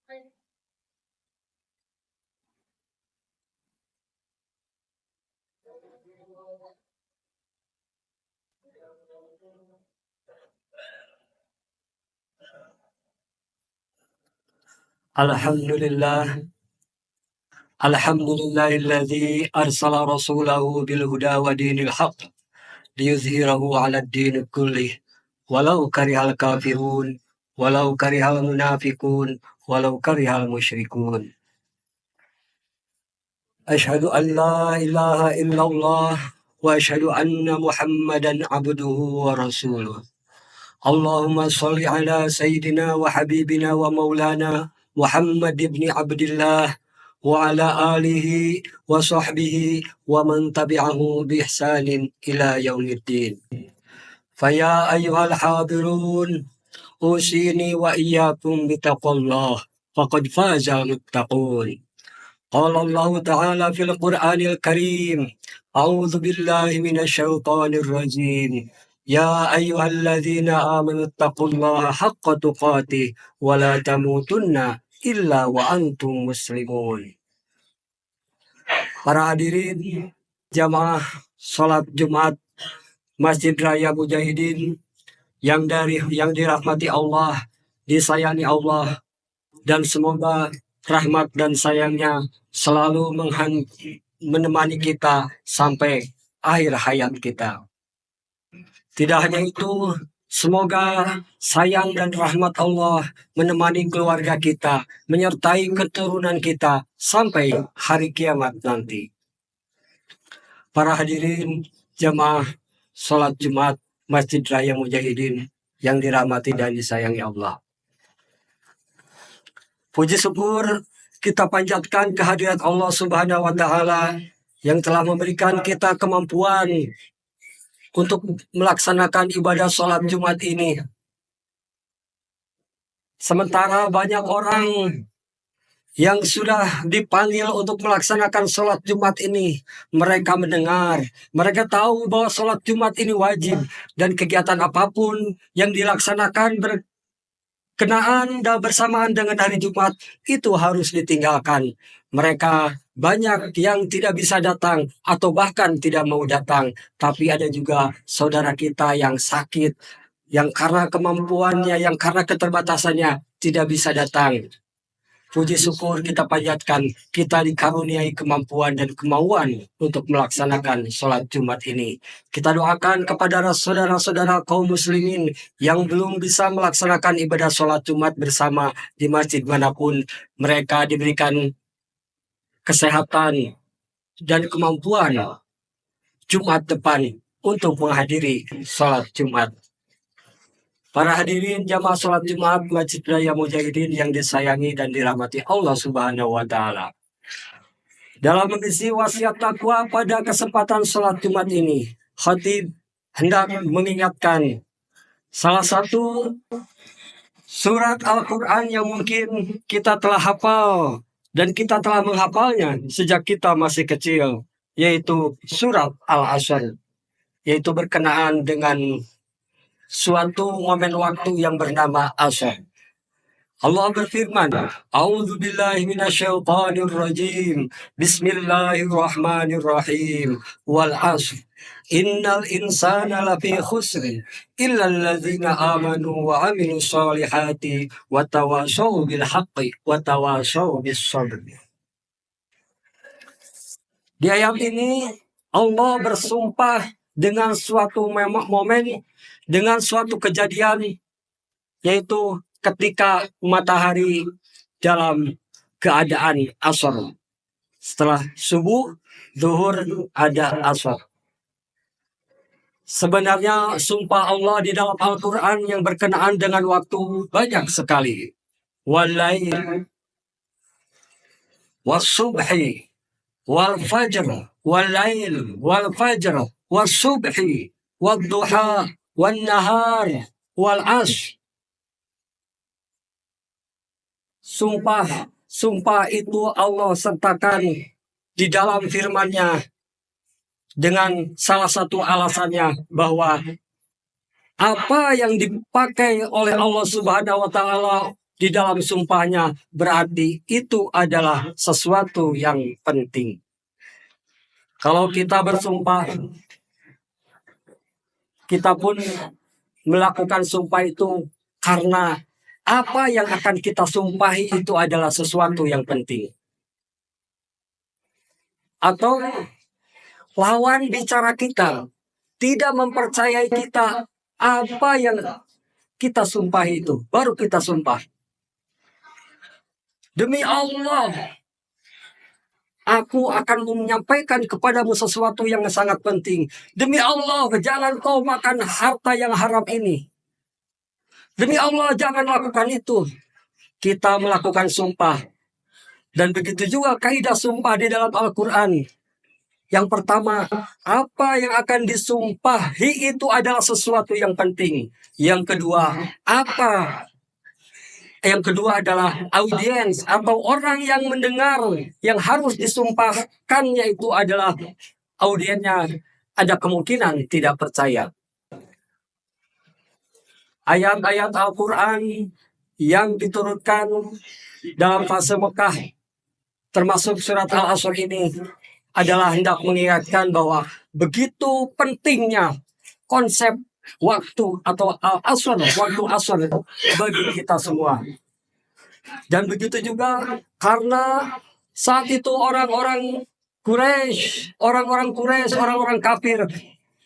Alhamdulillah, alhamdulillahilladzi arsala rasulahu bil huda wa dinil haqq liyuzhirahu 'ala ad-din kullih walau karihal kafirun walau karihal munafiqun walau karihal musyrikun. Asyhadu an la ilaha illallah wa asyhadu anna Muhammadan abduhu wa rasuluh. Allahumma shalli ala sayyidina wa habibina wa maulana Muhammad ibn Abdullah wa ala alihi wa sahbihi wa man tabi'ahu bi ihsanin ila yaumiddin. Faya ayyuhal hadirun usini wa iyyakum bitaqwallah faqad faza muttaqun. Qala Allah Ta'ala fil Qur'anil Karim, A'udzu billahi minasyaitonir rajim. Ya ayyuhalladzina amanu taqullaha haqqa tuqatih wa la tamutunna illa wa antum muslimun. Para hadirin jamaah salat Jumat Masjid Raya Mujahidin yang dirahmati Allah, disayangi Allah, dan semoga rahmat dan sayangnya selalu menemani kita sampai akhir hayat kita. Tidak hanya itu, semoga sayang dan rahmat Allah menemani keluarga kita, menyertai keturunan kita sampai hari kiamat nanti. Para hadirin jamaah sholat Jumat Masjid Raya Mujahidin yang dirahmati dan disayangi Allah. Puji syukur kita panjatkan kehadirat Allah Subhanahu wa Ta'ala yang telah memberikan kita kemampuan untuk melaksanakan ibadah sholat Jumat ini. Sementara banyak orang yang sudah dipanggil untuk melaksanakan sholat Jumat ini, mereka mendengar, mereka tahu bahwa sholat Jumat ini wajib, dan kegiatan apapun yang dilaksanakan berkenaan dan bersamaan dengan hari Jumat itu harus ditinggalkan. Mereka banyak yang tidak bisa datang atau bahkan tidak mau datang, tapi ada juga saudara kita yang sakit, yang karena kemampuannya, yang karena keterbatasannya tidak bisa datang. Puji syukur kita panjatkan, kita dikaruniai kemampuan dan kemauan untuk melaksanakan sholat Jumat ini. Kita doakan kepada saudara-saudara kaum muslimin yang belum bisa melaksanakan ibadah sholat Jumat bersama di masjid manapun, mereka diberikan kesehatan dan kemampuan Jumat depan untuk menghadiri sholat Jumat. Para hadirin jamaah sholat Jumat Masjid Raya Mujahidin yang disayangi dan dirahmati Allah Subhanahu wa Ta'ala. Dalam mengisi wasiat takwa pada kesempatan sholat Jumat ini, khatib hendak mengingatkan salah satu surat Al-Quran yang mungkin kita telah hafal dan kita telah menghafalnya sejak kita masih kecil, yaitu surat Al-Asr, yaitu berkenaan dengan suatu momen waktu yang bernama Asar. Allah berfirman, A'udzu billahi minasyaitonir rajim. Bismillahirrahmanirrahim. Wal 'ashr. Innal insana lafi khusr illa alladzina amanu wa 'amilus shalihati wa tawashaw bil haqqi wa tawashaw bis sabr. Di ayat ini Allah bersumpah dengan suatu momen, dengan suatu kejadian, yaitu ketika matahari dalam keadaan asar. Setelah subuh, zuhur ada asar. Sebenarnya sumpah Allah di dalam Al-Quran yang berkenaan dengan waktu banyak sekali. Wal-lail, was-subhi, wal-fajr, wal-lail, wal-fajr, was-subhi, wal-duha, wal-nahar, wal-asr. Sumpah itu Allah sertakan di dalam firman-Nya dengan salah satu alasannya bahwa apa yang dipakai oleh Allah Subhanahu wa Ta'ala di dalam sumpahnya, berarti itu adalah sesuatu yang penting. Kalau kita bersumpah, kita pun melakukan sumpah itu karena apa yang akan kita sumpahi itu adalah sesuatu yang penting. Atau lawan bicara kita tidak mempercayai kita apa yang kita sumpahi itu, baru kita sumpah. Demi Allah, aku akan menyampaikan kepadamu sesuatu yang sangat penting. Demi Allah, jangan kau makan harta yang haram ini. Demi Allah, jangan lakukan itu. Kita melakukan sumpah. Dan begitu juga kaidah sumpah di dalam Al-Quran. Yang pertama, apa yang akan disumpahi itu adalah sesuatu yang penting. Yang kedua, apa? Yang kedua adalah audiens atau orang yang mendengar yang harus disumpahkannya itu adalah audiensnya ada kemungkinan tidak percaya. Ayat-ayat Al-Quran yang diturunkan dalam fase Mekah termasuk surat Al-Asr ini adalah hendak mengingatkan bahwa begitu pentingnya konsep waktu atau al-asr, waktu asr bagi kita semua. Dan begitu juga karena saat itu orang-orang Quraisy, orang-orang kafir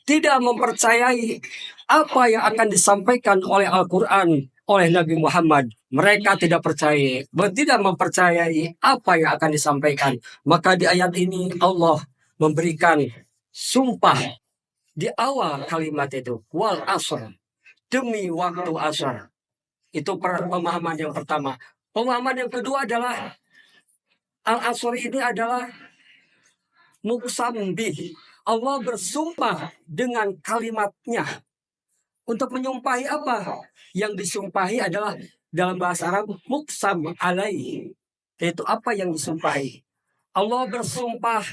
tidak mempercayai apa yang akan disampaikan oleh Al-Quran oleh Nabi Muhammad. Mereka tidak mempercayai apa yang akan disampaikan. Maka di ayat ini Allah memberikan sumpah di awal kalimat itu, wal asr, demi waktu asar. Itu pemahaman yang pertama. Pemahaman yang kedua adalah al-asr ini adalah muqsam bih. Allah bersumpah dengan kalimatnya. Untuk menyumpahi apa? Yang disumpahi adalah dalam bahasa Arab muqsam alaih. Yaitu apa yang disumpahi. Allah bersumpah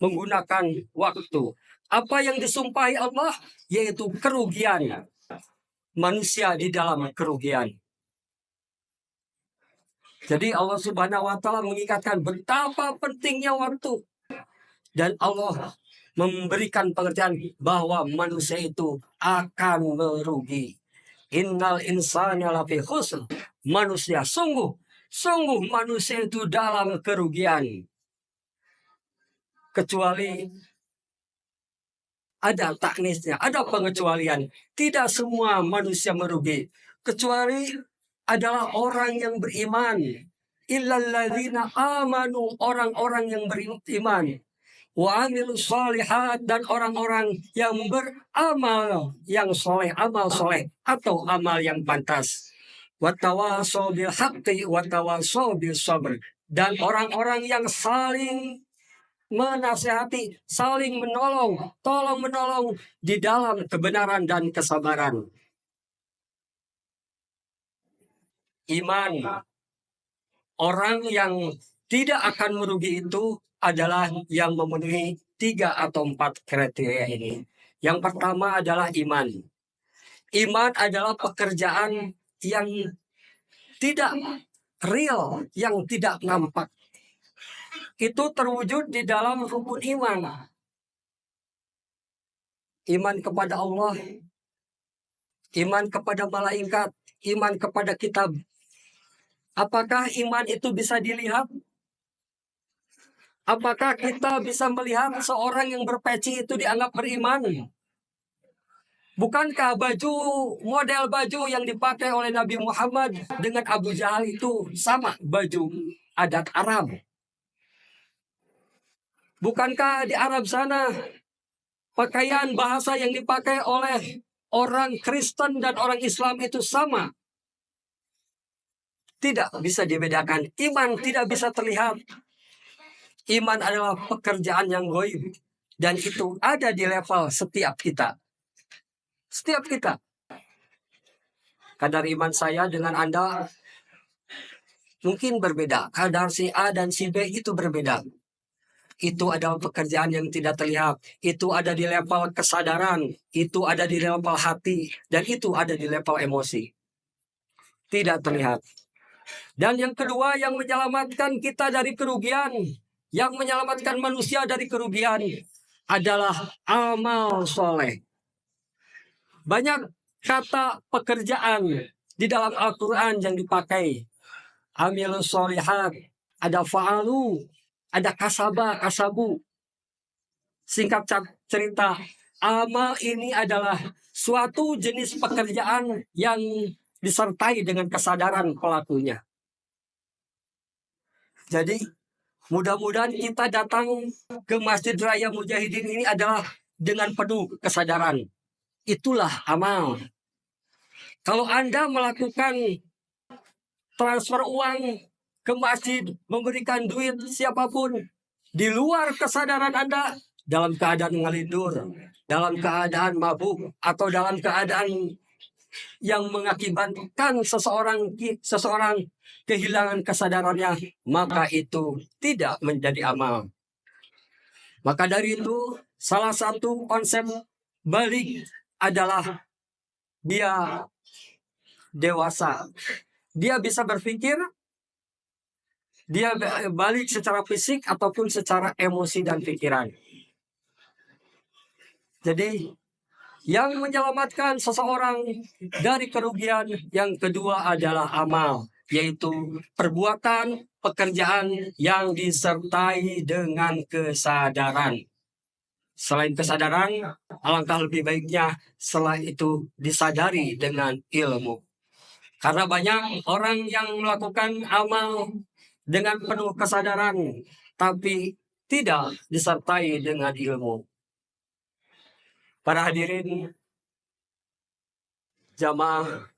menggunakan waktu. Apa yang disumpahi Allah yaitu kerugian. Manusia di dalam kerugian. Jadi Allah Subhanahu wa Ta'ala mengingatkan betapa pentingnya waktu. Dan Allah memberikan pengertian bahwa manusia itu akan merugi. Innal insana lafi khusr. Manusia sungguh manusia itu dalam kerugian. Kecuali ada taknisnya, ada pengecualian. Tidak semua manusia merugi. Kecuali adalah orang yang beriman. Illalladzina amanu, orang-orang yang beriman. Wa amilus shalihat, dan orang-orang yang beramal yang soleh, amal soleh atau amal yang pantas. Wa tawasau bil haqqi wa tawasau bis sabr, dan orang-orang yang saling menasihati, saling menolong, tolong menolong di dalam kebenaran dan kesabaran. Iman, orang yang tidak akan merugi itu adalah yang memenuhi 3 atau 4 kriteria ini. Yang pertama adalah iman. Iman adalah pekerjaan yang tidak real, yang tidak nampak. Itu terwujud di dalam rukun iman. Iman kepada Allah, iman kepada malaikat, iman kepada kitab. Apakah iman itu bisa dilihat? Apakah kita bisa melihat seorang yang berpeci itu dianggap beriman? Bukankah model baju yang dipakai oleh Nabi Muhammad dengan Abu Jahal itu sama baju adat Arab? Bukankah di Arab sana pakaian bahasa yang dipakai oleh orang Kristen dan orang Islam itu sama? Tidak bisa dibedakan. Iman tidak bisa terlihat. Iman adalah pekerjaan yang gaib. Dan itu ada di level setiap kita. Setiap kita. Kadar iman saya dengan Anda mungkin berbeda. Kadar si A dan si B itu berbeda. Itu adalah pekerjaan yang tidak terlihat. Itu ada di level kesadaran. Itu ada di level hati. Dan itu ada di level emosi. Tidak terlihat. Dan yang kedua yang menyelamatkan kita dari kerugian, yang menyelamatkan manusia dari kerugian adalah amal soleh. Banyak kata pekerjaan di dalam Al-Quran yang dipakai. Amilus solihat, ada fa'alu, ada kasaba, kasabu. Singkat cerita, amal ini adalah suatu jenis pekerjaan yang disertai dengan kesadaran pelakunya. Jadi mudah-mudahan kita datang ke Masjid Raya Mujahidin ini adalah dengan penuh kesadaran. Itulah amal. Kalau Anda melakukan transfer uang ke masjid, memberikan duit siapapun, di luar kesadaran Anda, dalam keadaan ngelindur, dalam keadaan mabuk, atau dalam keadaan yang mengakibatkan seseorang kehilangan kesadarannya, maka itu tidak menjadi amal. Maka dari itu, salah satu konsep balik adalah dia dewasa. Dia bisa berpikir, dia balik secara fisik ataupun secara emosi dan pikiran. Jadi yang menyelamatkan seseorang dari kerugian yang kedua adalah amal, yaitu perbuatan pekerjaan yang disertai dengan kesadaran. Selain kesadaran, alangkah lebih baiknya setelah itu disadari dengan ilmu. Karena banyak orang yang melakukan amal dengan penuh kesadaran, tapi tidak disertai dengan ilmu. Para hadirin jamaah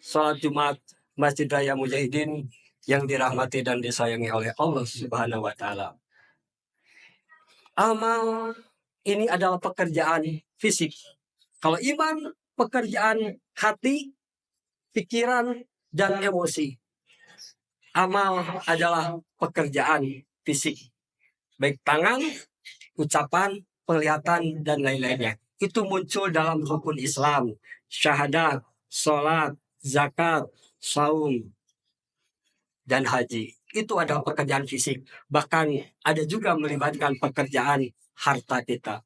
sholat Jumat Masjid Raya Mujahidin yang dirahmati dan disayangi oleh Allah Subhanahu wa Ta'ala. Amal ini adalah pekerjaan fisik. Kalau iman, pekerjaan hati, pikiran, dan emosi. Amal adalah pekerjaan fisik. Baik tangan, ucapan, penglihatan, dan lain-lainnya. Itu muncul dalam rukun Islam. Syahadat, sholat, zakat, saum, dan haji. Itu adalah pekerjaan fisik. Bahkan ada juga melibatkan pekerjaan harta kita.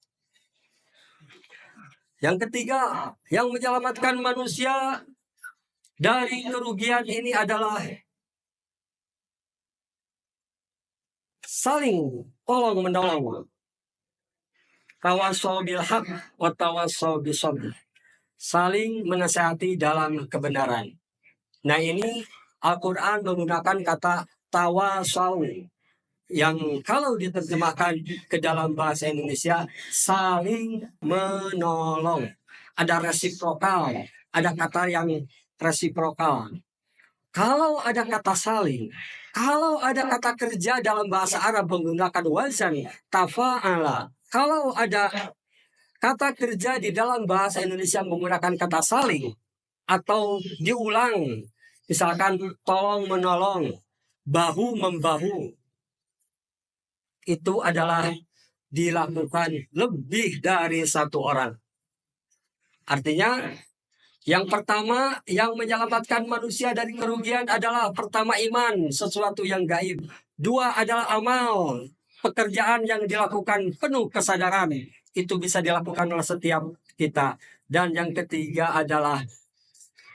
Yang ketiga, yang menyelamatkan manusia dari kerugian ini adalah saling tolong menolong. Tawasau bil haq wa tawasau bis sabr. Saling menasihati dalam kebenaran. Nah, ini Al-Quran menggunakan kata tawasau, yang kalau diterjemahkan ke dalam bahasa Indonesia saling menolong. Ada resiprokal, ada kata yang resiprokal. Kalau ada kata saling, kalau ada kata kerja dalam bahasa Arab menggunakan wazan tafa'ala, kalau ada kata kerja di dalam bahasa Indonesia menggunakan kata saling atau diulang, misalkan tolong menolong, bahu membahu, itu adalah dilakukan lebih dari satu orang. Artinya yang pertama yang menyelamatkan manusia dari kerugian adalah pertama iman, sesuatu yang gaib. Dua adalah amal, pekerjaan yang dilakukan penuh kesadaran. Itu bisa dilakukan oleh setiap kita. Dan yang ketiga adalah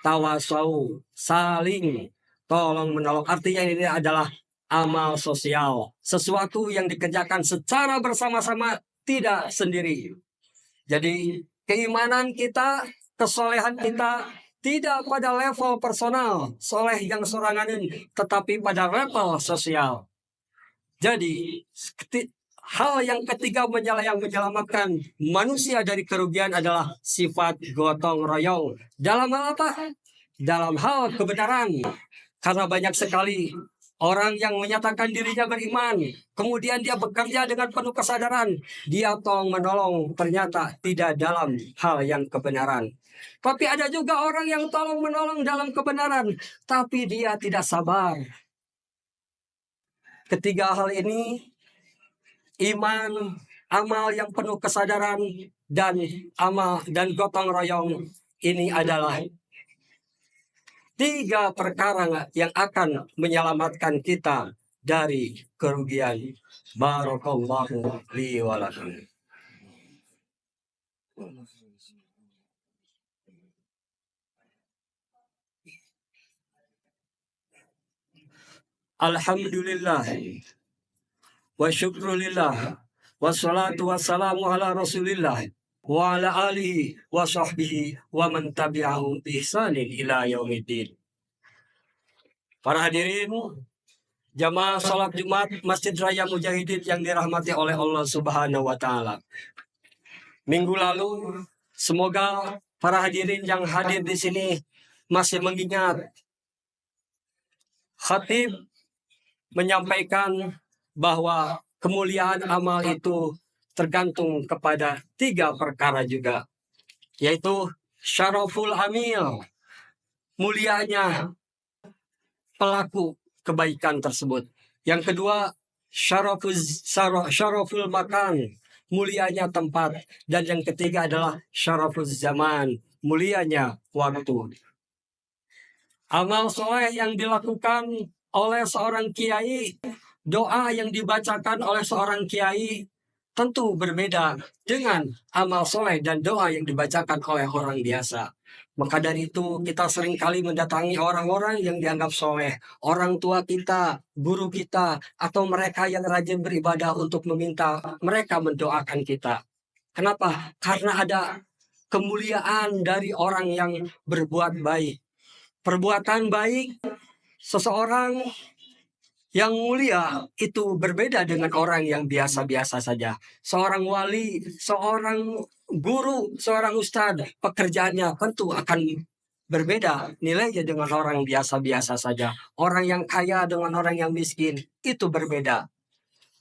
tawasau, saling tolong menolong. Artinya ini adalah amal sosial, sesuatu yang dikerjakan secara bersama-sama, tidak sendiri. Jadi keimanan kita, kesolehan kita tidak pada level personal, soleh yang sorangan ini, tetapi pada level sosial. Jadi hal yang ketiga yang menyelamatkan manusia dari kerugian adalah sifat gotong royong. Dalam hal apa? Dalam hal kebenaran. Karena banyak sekali orang yang menyatakan dirinya beriman, kemudian dia bekerja dengan penuh kesadaran, dia tolong menolong, ternyata tidak dalam hal yang kebenaran. Tapi ada juga orang yang tolong menolong dalam kebenaran, tapi dia tidak sabar. Ketiga hal ini, iman, amal yang penuh kesadaran, dan amal dan gotong royong, ini adalah tiga perkara yang akan menyelamatkan kita dari kerugian. Barakallahu li wa lakum. Alhamdulillah wa syukrulillah wassalatu wassalamu ala rasulillah wa ala alihi wa sahbihi wa man tabi'ahum bi ihsanin ila yaumiddin. Para hadirin jamaah salat Jumat Masjid Raya Mujahidin yang dirahmati oleh Allah Subhanahu wa taala. Minggu lalu semoga para hadirin yang hadir di sini masih mengingat khatib menyampaikan bahwa kemuliaan amal itu tergantung kepada tiga perkara juga, yaitu syaraful amil, mulianya pelaku kebaikan tersebut. Yang kedua, syaraful makan, mulianya tempat. Dan yang ketiga adalah syaraful zaman, mulianya waktu. Amal soleh yang dilakukan oleh seorang kiai, doa yang dibacakan oleh seorang kiai tentu berbeda dengan amal soleh dan doa yang dibacakan oleh orang biasa. Maka dari itu kita seringkali mendatangi orang-orang yang dianggap soleh, orang tua kita, guru kita, atau mereka yang rajin beribadah untuk meminta mereka mendoakan kita. Kenapa? Karena ada kemuliaan dari orang yang berbuat baik. Perbuatan baik seseorang yang mulia itu berbeda dengan orang yang biasa-biasa saja. Seorang wali, seorang guru, seorang ustadz, pekerjaannya tentu akan berbeda nilainya dengan orang biasa-biasa saja. Orang yang kaya dengan orang yang miskin itu berbeda.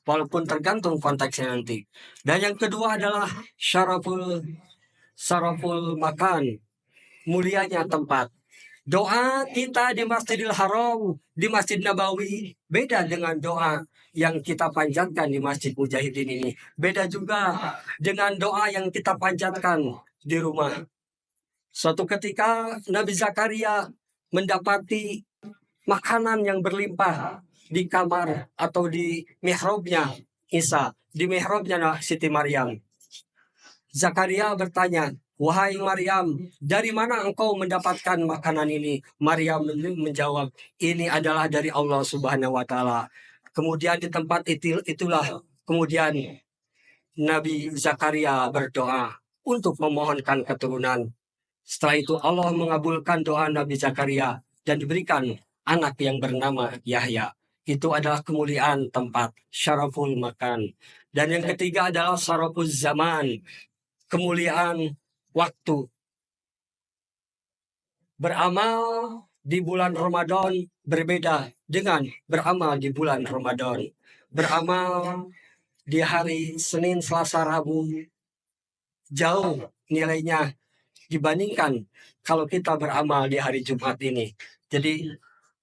Walaupun tergantung konteksnya nanti. Dan yang kedua adalah syaraful makan, mulianya tempat. Doa kita di Masjidil Haram, di Masjid Nabawi, beda dengan doa yang kita panjatkan di Masjid Mujahidin ini. Beda juga dengan doa yang kita panjatkan di rumah. Suatu ketika Nabi Zakaria mendapati makanan yang berlimpah di kamar atau di mihrabnya Isa, di mihrabnya Siti Maryam. Zakaria bertanya, "Wahai Maryam, dari mana engkau mendapatkan makanan ini?" Maryam menjawab, "Ini adalah dari Allah Subhanahu wa taala." Kemudian di tempat itulah kemudian Nabi Zakaria berdoa untuk memohonkan keturunan. Setelah itu Allah mengabulkan doa Nabi Zakaria dan diberikan anak yang bernama Yahya. Itu adalah kemuliaan tempat, syaraful makan. Dan yang ketiga adalah syaraful zaman, kemuliaan waktu. Beramal di bulan Ramadan berbeda dengan beramal di bulan Ramadan. Beramal di hari Senin, Selasa, Rabu jauh nilainya dibandingkan kalau kita beramal di hari Jumat ini. Jadi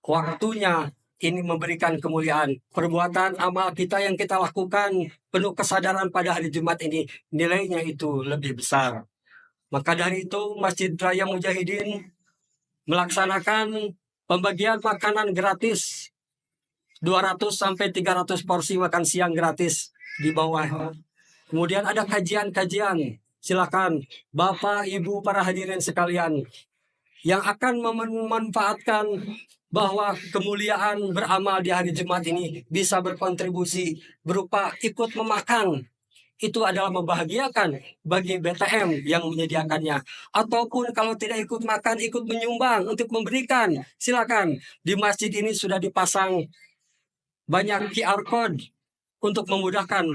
waktunya ini memberikan kemuliaan. Perbuatan amal kita yang kita lakukan penuh kesadaran pada hari Jumat ini nilainya itu lebih besar. Maka dari itu Masjid Raya Mujahidin melaksanakan pembagian makanan gratis 200 sampai 300 porsi makan siang gratis di bawah. Kemudian ada kajian-kajian. Silakan Bapak, Ibu, para hadirin sekalian yang akan memanfaatkan bahwa kemuliaan beramal di hari Jumat ini bisa berkontribusi berupa ikut memakan. Itu adalah membahagiakan bagi BTM yang menyediakannya. Ataupun kalau tidak ikut makan, ikut menyumbang untuk memberikan. Silakan. Di masjid ini sudah dipasang banyak QR code untuk memudahkan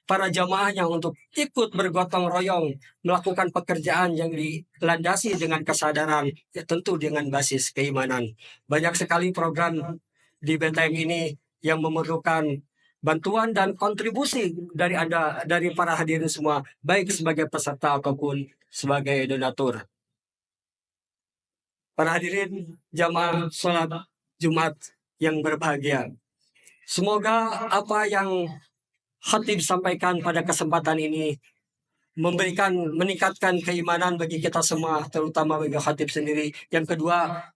para jamaahnya untuk ikut bergotong royong melakukan pekerjaan yang dilandasi dengan kesadaran, ya tentu dengan basis keimanan. Banyak sekali program di BTM ini yang memerlukan bantuan dan kontribusi dari Anda, dari para hadirin semua, baik sebagai peserta ataupun sebagai donatur. Para hadirin jamaah sholat Jumat yang berbahagia, semoga apa yang khatib sampaikan pada kesempatan ini meningkatkan keimanan bagi kita semua, terutama bagi khatib sendiri. Yang kedua,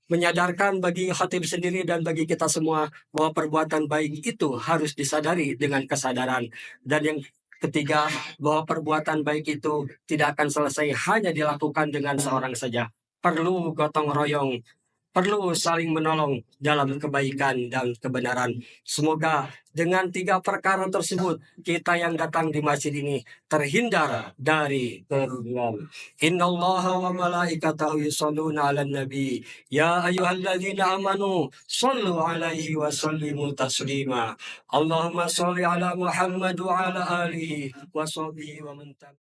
menyadarkan bagi khatib sendiri dan bagi kita semua bahwa perbuatan baik itu harus disadari dengan kesadaran. Dan yang ketiga, bahwa perbuatan baik itu tidak akan selesai hanya dilakukan dengan seorang saja. Perlu gotong royong, perlu saling menolong dalam kebaikan dan kebenaran. Semoga dengan tiga perkara tersebut, kita yang datang di masjid ini terhindar dari kerugian. Inna Allah wa malaikatahu yusalluna ala nabi. Ya ayuhalladzina amanu sallu alaihi wa sallimu taslima. Allahumma salli ala Muhammad wa ala alihi wa sahbihi wa man